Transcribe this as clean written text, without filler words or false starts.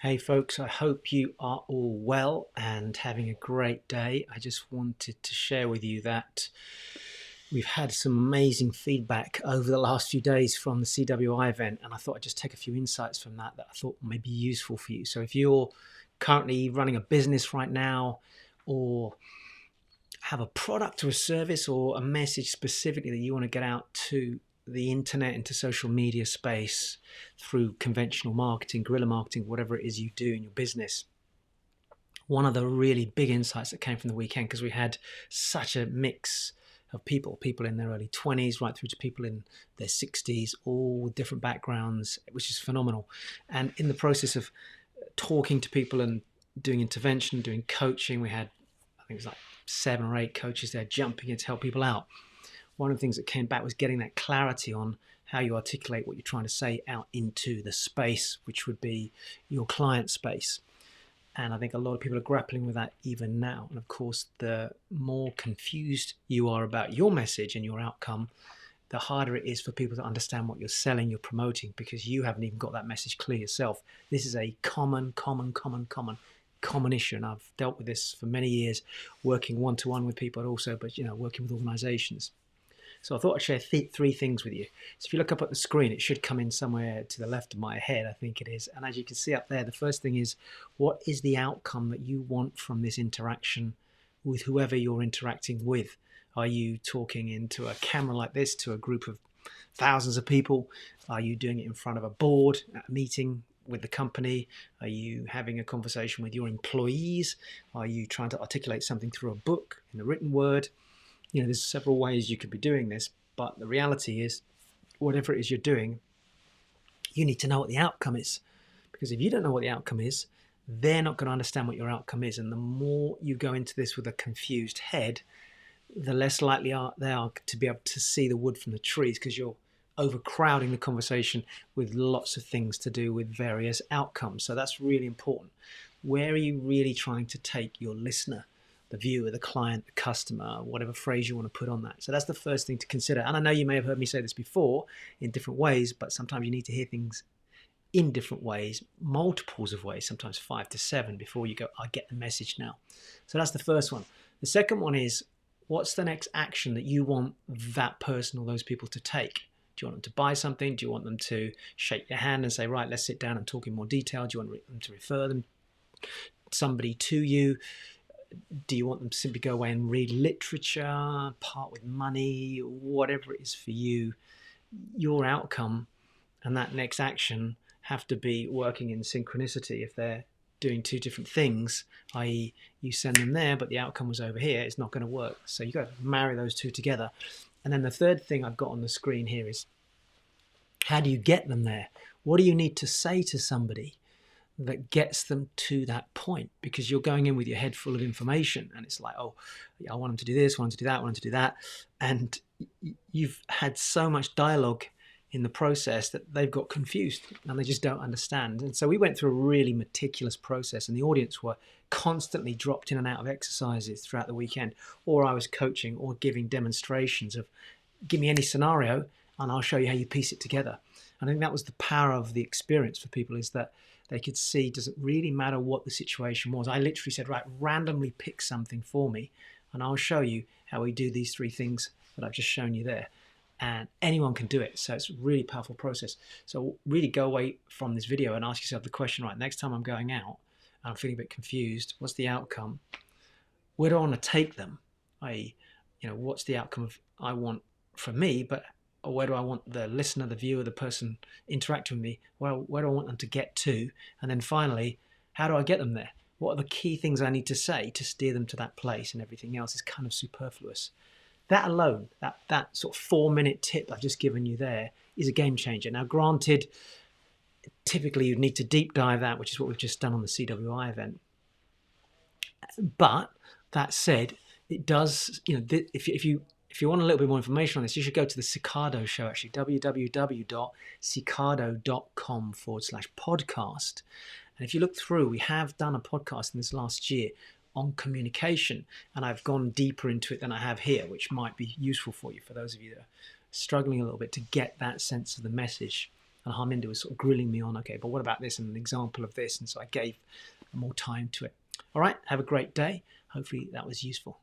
Hey folks, I hope you are all well and having a great day. I just wanted to share with you that we've had some amazing feedback over the last few days from the CWI event, and I thought I'd just take a few insights from that I thought may be useful for you. So if you're currently running a business right now, or have a product or a service or a message specifically that you want to get out to the internet, into social media space through conventional marketing, guerrilla marketing, whatever it is you do in your business. One of the really big insights that came from the weekend, because we had such a mix of people in their early 20s right through to people in their 60s, all with different backgrounds, which is phenomenal. And in the process of talking to people and doing intervention, doing coaching, we had, I think it was like 7 or 8 coaches there jumping in to help people out. One of the things that came back was getting that clarity on how you articulate what you're trying to say out into the space, which would be your client space. And I think a lot of people are grappling with that even now. And of course, the more confused you are about your message and your outcome, the harder it is for people to understand what you're selling, you're promoting, because you haven't even got that message clear yourself. This is a common issue. And I've dealt with this for many years, working one-to-one with people, also, but working with organizations. So I thought I'd share 3 things with you. So if you look up at the screen, it should come in somewhere to the left of my head, I think it is. And as you can see up there, the first thing is, what is the outcome that you want from this interaction with whoever you're interacting with? Are you talking into a camera like this to a group of thousands of people? Are you doing it in front of a board at a meeting with the company? Are you having a conversation with your employees? Are you trying to articulate something through a book in the written word? There's several ways you could be doing this, but the reality is, whatever it is you're doing, you need to know what the outcome is. Because if you don't know what the outcome is, they're not going to understand what your outcome is. And the more you go into this with a confused head, the less likely they are to be able to see the wood from the trees, because you're overcrowding the conversation with lots of things to do with various outcomes. So that's really important. Where are you really trying to take your listener, the viewer, the client, the customer, whatever phrase you want to put on that? So that's the first thing to consider. And I know you may have heard me say this before in different ways, but sometimes you need to hear things in different ways, multiples of ways, sometimes 5 to 7, before you go, I get the message now. So that's the first one. The second one is, what's the next action that you want that person or those people to take? Do you want them to buy something? Do you want them to shake your hand and say, right, let's sit down and talk in more detail? Do you want them to refer somebody to you? Do you want them to simply go away and read literature, part with money, whatever it is for you? Your outcome and that next action have to be working in synchronicity. If they're doing 2 different things, i.e. you send them there, but the outcome was over here, it's not going to work. So you've got to marry those 2 together. And then the third thing I've got on the screen here is, how do you get them there? What do you need to say to somebody that gets them to that point? Because you're going in with your head full of information, and it's like, oh, I want them to do this, I want them to do that, I want them to do that. And you've had so much dialogue in the process that they've got confused and they just don't understand. And so we went through a really meticulous process, and the audience were constantly dropped in and out of exercises throughout the weekend, or I was coaching or giving demonstrations of, give me any scenario and I'll show you how you piece it together. And I think that was the power of the experience for people, is that they could see, does it really matter what the situation was? I literally said, right, randomly pick something for me and I'll show you how we do these 3 things that I've just shown you there. And anyone can do it. So it's a really powerful process. So really go away from this video and ask yourself the question, right, next time I'm going out and I'm feeling a bit confused, what's the outcome? Where do I want to take them? What's the outcome of I want from me, but where do I want the listener, the viewer, the person interacting with me? Well, where do I want them to get to? And then finally, how do I get them there? What are the key things I need to say to steer them to that place? And everything else is kind of superfluous. That alone, that sort of 4-minute tip I've just given you there, is a game changer. Now, granted, typically you'd need to deep dive that, which is what we've just done on the CWI event. But that said, it does, if you want a little bit more information on this, you should go to the Seekardo show, actually, www.seekardo.com/podcast. And if you look through, we have done a podcast in this last year on communication, and I've gone deeper into it than I have here, which might be useful for you, for those of you that are struggling a little bit to get that sense of the message And Harminder was sort of grilling me on, okay, but what about this and an example of this? And so I gave more time to it. All right, have a great day. Hopefully that was useful.